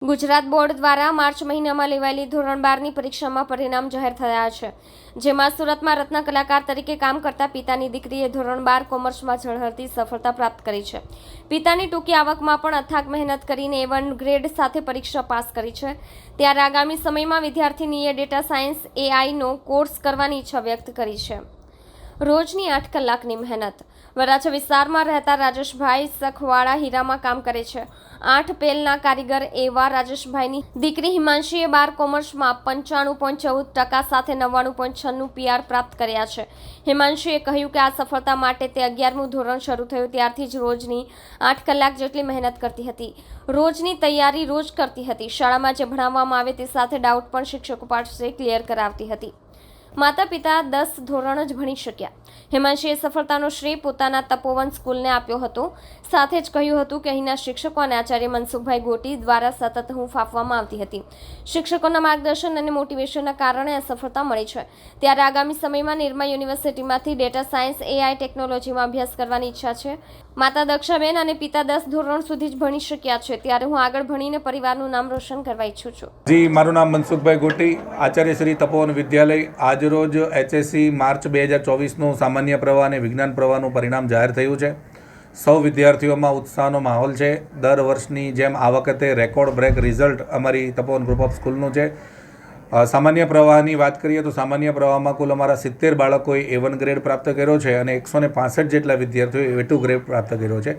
Gujarat board દ્વારા March મહિનામાં લેવાયેલી ધોરણ 12ની પરીક્ષામાં પરિણામ જાહેર થયા છે, જેમાં સુરતમાં રત્ન કલાકાર તરીકે કામ કરતા પિતાની દીકરીએ ધોરણ 12 કોમર્સમાં ઝળહળતી સફળતા પ્રાપ્ત કરી છે. પિતાની ટૂંકી આવકમાં પણ અથાગ મહેનત કરીને A1 ગ્રેડ સાથે પરીક્ષા પાસ કરી છે. ત્યારે આગામી સમયમાં વિદ્યાર્થીનીએ ડેટા સાયન્સ AI નો કોર્સ કરવાની ઈચ્છા વ્યક્ત કરી છે. રોજની 8 કલાકની મહેનત. વરાછા વિસ્તારમાં રહેતા રાજેશભાઈ સખવાળા હીરામાં કામ કરે છે. 8 પેલના કારીગર એવા રાજેશભાઈની દીકરી હિમાંશીએ 12 કોમર્સમાં 95.14% સાથે 99.96 PR પ્રાપ્ત કર્યા છે. હિમાંશીએ કહ્યું કે આ સફળતા માટે તે 11મું ધોરણ શરૂ થયું ત્યારથી જ રોજની 8 કલાક જેટલી મહેનત કરતી હતી. રોજની તૈયારી રોજ કરતી હતી. શાળામાં જે ભણાવવામાં આવે તે સાથે ડાઉટ પણ શિક્ષકો પાસે ક્લિયર કરાવતી હતી. માતા પિતા 10 ધોરણ જ ભણી શક્યા. હિમાંશીએ સફળતાનો શ્રેય પોતાના તપોવન સ્કૂલને આપ્યો હતો. સાથે જ કહ્યું હતું કે અહીંના શિક્ષકો અને આચાર્ય મનસુખભાઈ ગોટી દ્વારા સતત હૂંફ આપવામાં આવતી હતી. શિક્ષકોના માર્ગદર્શન અને મોટિવેશનના કારણે આ સફળતા મળી છે. ત્યારે આગામી સમયમાં નિરમા યુનિવર્સિટીમાંથી ડેટા સાયન્સ AI ટેકનોલોજીમાં અભ્યાસ કરવાની ઈચ્છા છે. માતા દક્ષાબેન અને પિતા 10 ધોરણ સુધી જ ભણી શક્યા છે. ત્યારે હું આગળ ભણીને પરિવારનું નામ રોશન કરવા ઈચ્છું છું. જી, મારું નામ મનસુખભાઈ ગોટી, આચાર્ય શ્રી તપોવન વિદ્યાલય. આજરોજ HSC માર્ચ 2024નું સામાન્ય પ્રવાહ અને વિજ્ઞાન પ્રવાહનું પરિણામ જાહેર થયું છે. સૌ વિદ્યાર્થીઓમાં ઉત્સાહનો માહોલ છે. દર વર્ષની જેમ આ વખતે રેકોર્ડ બ્રેક રિઝલ્ટ અમારી તપોવન ગ્રુપ ઓફ સ્કૂલનું છે. સામાન્ય પ્રવાહની વાત કરીએ તો સામાન્ય પ્રવાહમાં કુલ અમારા 70 બાળકોએ A1 ગ્રેડ પ્રાપ્ત કર્યો છે અને 165 જેટલા વિદ્યાર્થીઓએ A2 ગ્રેડ પ્રાપ્ત કર્યો છે.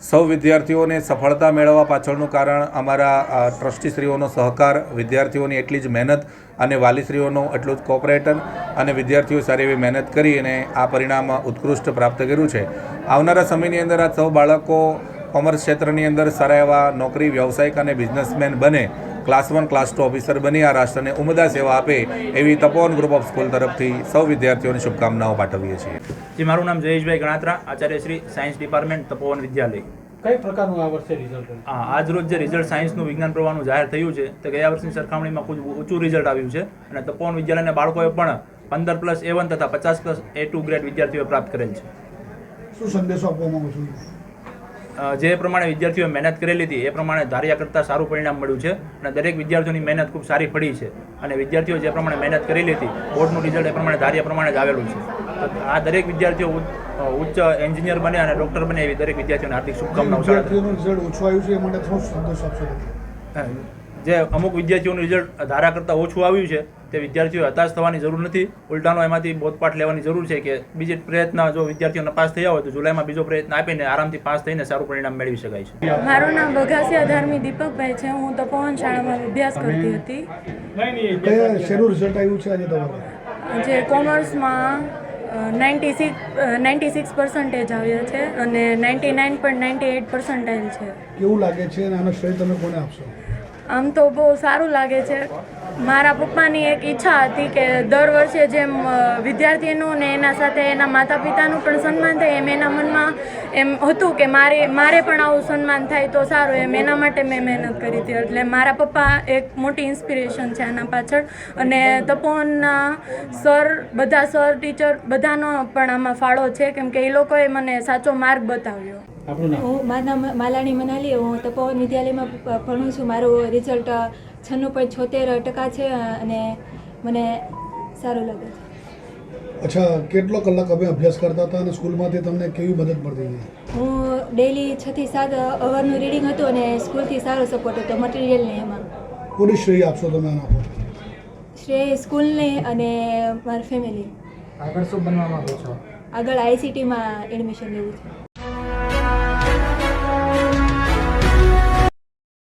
સૌ વિદ્યાર્થીઓને સફળતા મેળવવા પાછળનું કારણ અમારા ટ્રસ્ટીશ્રીઓનો સહકાર, વિદ્યાર્થીઓની એટલી જ મહેનત અને વાલીશ્રીઓનો એટલું જ કોઓપરેશન અને વિદ્યાર્થીઓ સારી એવી મહેનત કરી અને આ પરિણામ ઉત્કૃષ્ટ પ્રાપ્ત કર્યું છે. આવનારા સમયની અંદર આ સૌ બાળકો કોમર્સ ક્ષેત્રની અંદર સારા એવા નોકરી, વ્યવસાયિક અને બિઝનેસમેન બને, ક્લાસ 1, ક્લાસ 2 ઓફિસર બની આ રાષ્ટ્રને ઉમદા સેવા આપે એવી તપોવન ગ્રુપ ઓફ સ્કૂલ તરફથી સૌ વિદ્યાર્થીઓને શુભકામનાઓ પાઠવીએ છીએ. જી, મારું નામ જયેશભાઈ ગણાત્રા, આચાર્ય શ્રી સાયન્સ ડિપાર્ટમેન્ટ તપોવન વિદ્યાલય. કઈ પ્રકારનું આ વર્ષે રિઝલ્ટ? આજ રોજ જે રિઝલ્ટ સાયન્સનું વિજ્ઞાન પ્રવાહનું જાહેર થયું છે તે ગયા વર્ષની સરખામણીમાં ખૂબ ઊંચું રિઝલ્ટ આવ્યું છે અને તપોવન વિદ્યાલયના બાળકોએ પણ 15+ A1 તથા 50+ A2 ગ્રેડ વિદ્યાર્થીઓ પ્રાપ્ત કરેલ છે. શું સંદેશો આપવા માંગુ છું? જે પ્રમાણે વિદ્યાર્થીઓએ મહેનત કરેલી હતી એ પ્રમાણે ધાર્યા કરતાં સારું પરિણામ મળ્યું છે અને દરેક વિદ્યાર્થીઓની મહેનત ખૂબ સારી પડી છે અને વિદ્યાર્થીઓ જે પ્રમાણે મહેનત કરેલી હતી બોર્ડનું રિઝલ્ટ એ પ્રમાણે ધાર્યા પ્રમાણે જ આવેલું છે. આ દરેક વિદ્યાર્થીઓ ઉચ્ચ એન્જિનિયર બને અને ડૉક્ટર બને એવી દરેક વિદ્યાર્થીઓને હાર્દિક શુભકામનાઓ. વિદ્યાર્થીઓનું રિઝલ્ટ ઓછું આવ્યું છે એ માટે શું સંદેશ આપશો? જે અમુક વિદ્યાર્થીઓનું રિઝલ્ટ ધારા કરતાં ઓછું આવ્યું છે તે વિદ્યાર્થીઓ હતાશ થવાની જરૂર નથી. ઉલટાનો એમાંથી બોધપાઠ લેવાની જરૂર છે કે બીજે પ્રયત્ન જો વિદ્યાર્થીઓ નપાસ થયા હોય તો જુલાઈમાં બીજો પ્રયત્ન આપીને આરામથી પાસ થઈને સારું પરિણામ મેળવી શકાય છે. મારું નામ બઘાસિયા ધાર્મી દીપકભાઈ છે. હું તપોવન શાળામાં અભ્યાસ કરતી હતી. કયા શેનું રિઝલ્ટ આવ્યું છે આજે તમારું? જે કોમર્સમાં 96% આવ્યા છે અને 99.98% છે. કેવું લાગે છે અને આનો શ્રેય તમે કોને આપશો? આમ તો બહુ સારું લાગે છે. મારા પપ્પાની એક ઈચ્છા હતી કે દર વર્ષે જેમ વિદ્યાર્થીનું ને એના સાથે એના માતા પિતાનું પણ સન્માન થાય એમ એના મનમાં એમ હતું કે મારે પણ આવું સન્માન થાય તો સારું એમ. એના માટે મેં મહેનત કરી હતી. એટલે મારા પપ્પા એક મોટી ઇન્સ્પિરેશન છે આના પાછળ અને તપોવનના બધા સર ટીચર બધાનો પણ આમાં ફાળો છે કેમ કે એ લોકોએ મને સાચો માર્ગ બતાવ્યો. મારું નામ માલાણી મનાલી. હું તપોવન વિદ્યાલયમાં ભણું છું. મારું રિઝલ્ટ 96.76% છે અને મને સારું લાગે છે. અચ્છા, કેટલો કલાક અમે અભ્યાસ કરતા હતા અને સ્કૂલમાંથી તમને કેવી મદદ મળતી હતી? હું ડેઈલી 6 થી 7 અવરનું રીડિંગ હતું અને સ્કૂલથી સારો સપોર્ટ હતો મટીરિયલને. એમાં કોની શ્રેય આપશો તમે આના પર? શ્રેય સ્કૂલને અને મારી ફેમિલી. આગળ શું બનવા માંગો છો? આગળ ICTમાં એડમિશન લેવું છે.